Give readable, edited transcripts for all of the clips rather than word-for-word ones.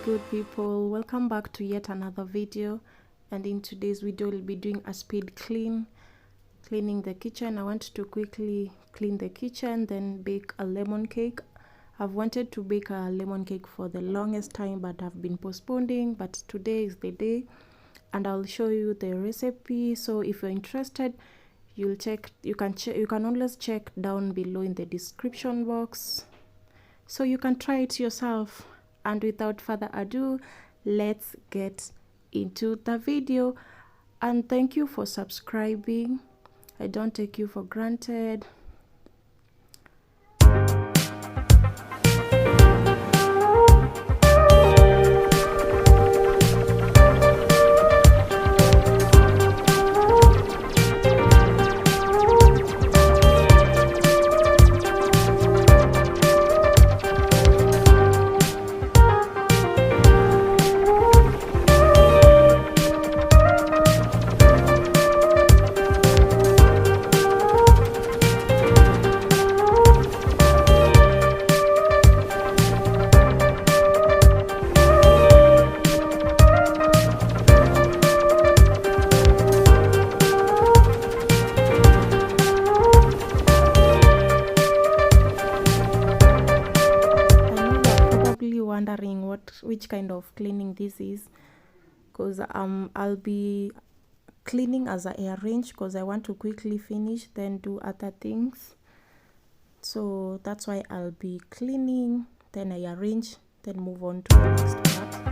good people, welcome back to yet another video. And in today's video we'll be doing a speed cleaning the kitchen. I want to quickly clean the kitchen, then bake a lemon cake. I've wanted to bake a lemon cake for the longest time, but I've been postponing, but today is the day and I'll show you the recipe. So if you're interested, you can always check down below in the description box so you can try it yourself. And without further ado, let's get into the video. And thank you for subscribing. I don't take you for granted. Wondering which kind of cleaning this is, because I'll be cleaning as I arrange, because I want to quickly finish then do other things. So that's why I'll be cleaning, then I arrange, then move on to the next part.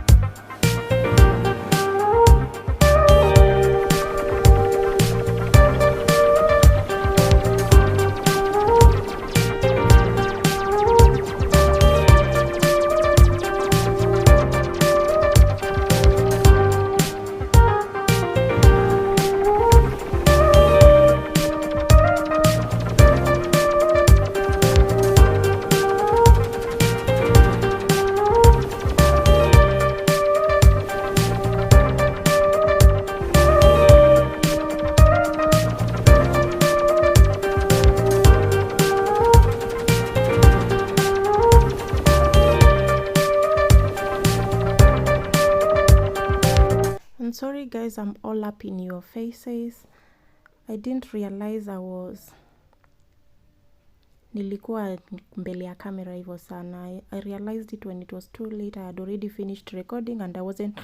I'm sorry guys, I'm all up in your faces. I didn't realize nilikuwa mbele ya camera hivyo sana. I realized it when it was too late. I had already finished recording and I wasn't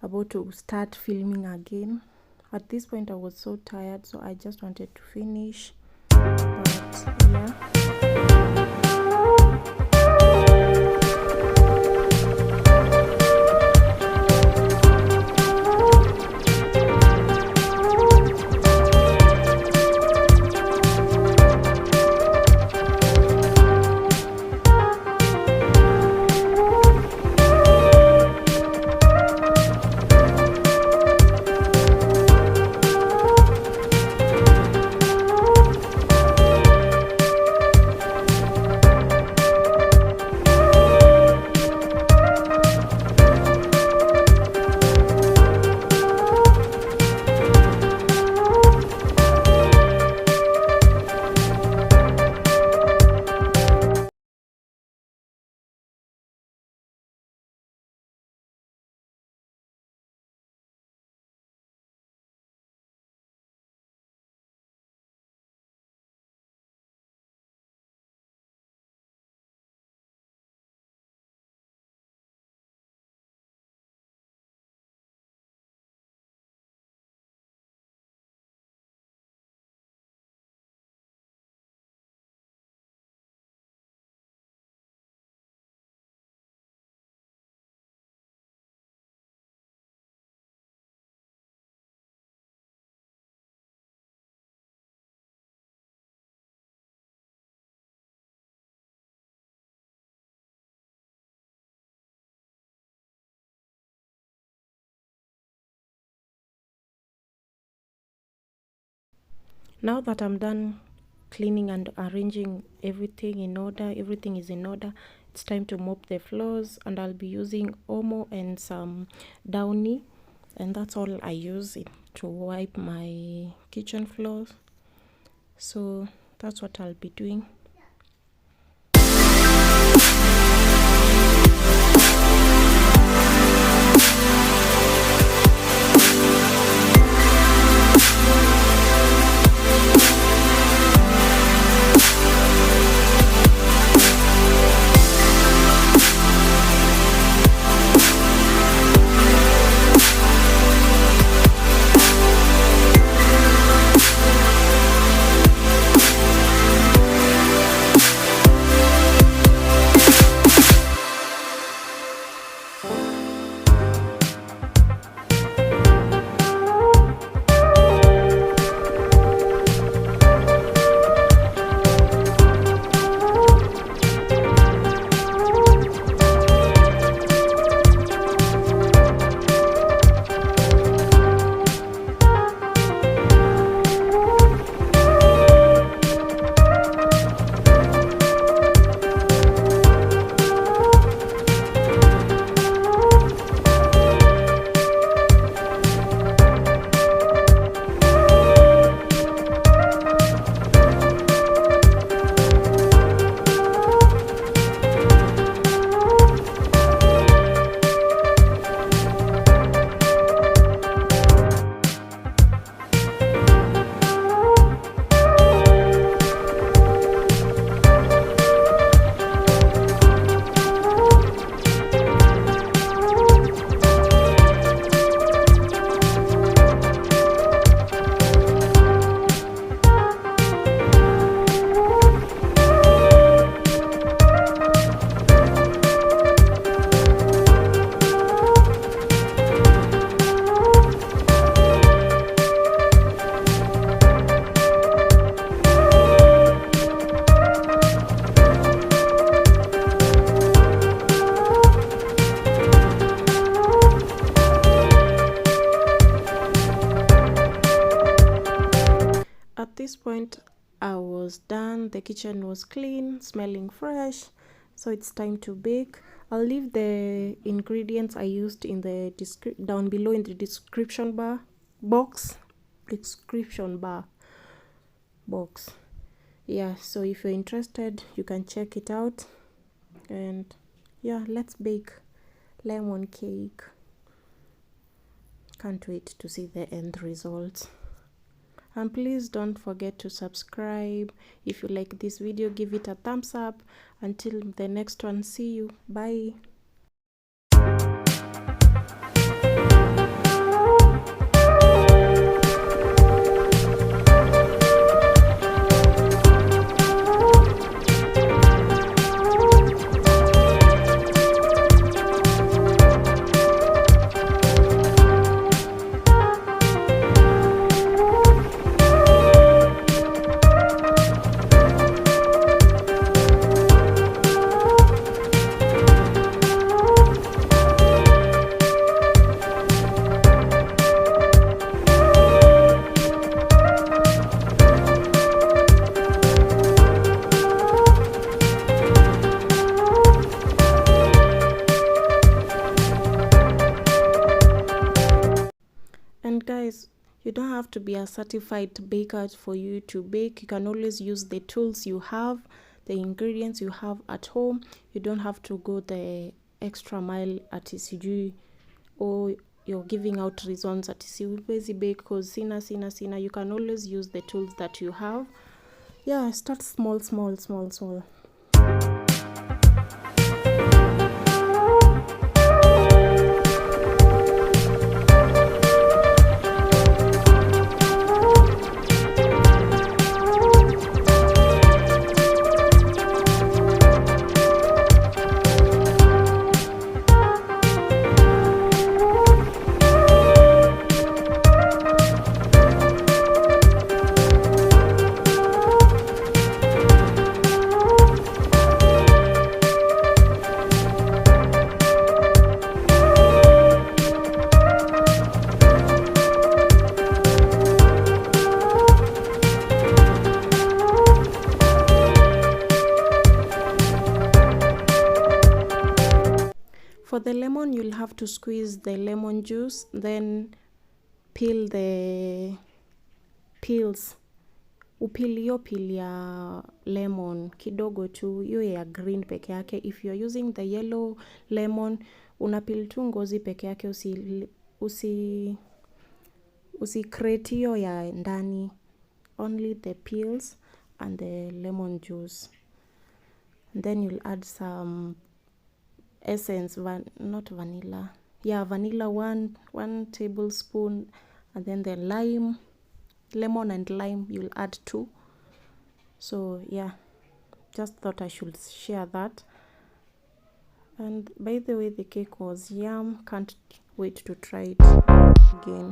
about to start filming again. At this point I was so tired, so I just wanted to finish. But yeah. Now that I'm done cleaning and arranging everything in order, everything is in order, it's time to mop the floors, and I'll be using Omo and some Downy, and that's all I use to wipe my kitchen floors. So that's what I'll be doing. kitchen. The kitchen was clean, smelling fresh, so it's time to bake. I'll leave the ingredients I used in the down below in the description box. Yeah, so if you're interested, you can check it out. And yeah, let's bake lemon cake. Can't wait to see the end result. And please don't forget to subscribe. If you like this video, give it a thumbs up. Until the next one, see you. Bye. And guys, you don't have to be a certified baker for you to bake. You can always use the tools you have, the ingredients you have at home. You don't have to go the extra mile at CG, or you're giving out reasons at CG bake because sina. You can always use the tools that you have. Yeah, start small. For the lemon, you'll have to squeeze the lemon juice, then peel the peels. Upili hiyo peel ya lemon kidogo tu, hiyo ya green peke yake. If you're using the yellow lemon, unapeel tu ngozi peke yake, usikreti hiyo ya ndani. Only the peels and the lemon juice. And then you'll add some essence, not vanilla. Yeah, vanilla, one tablespoon, and then the lemon and lime you'll add 2. So yeah, just thought I should share that. And by the way, the cake was yum. Can't wait to try it again.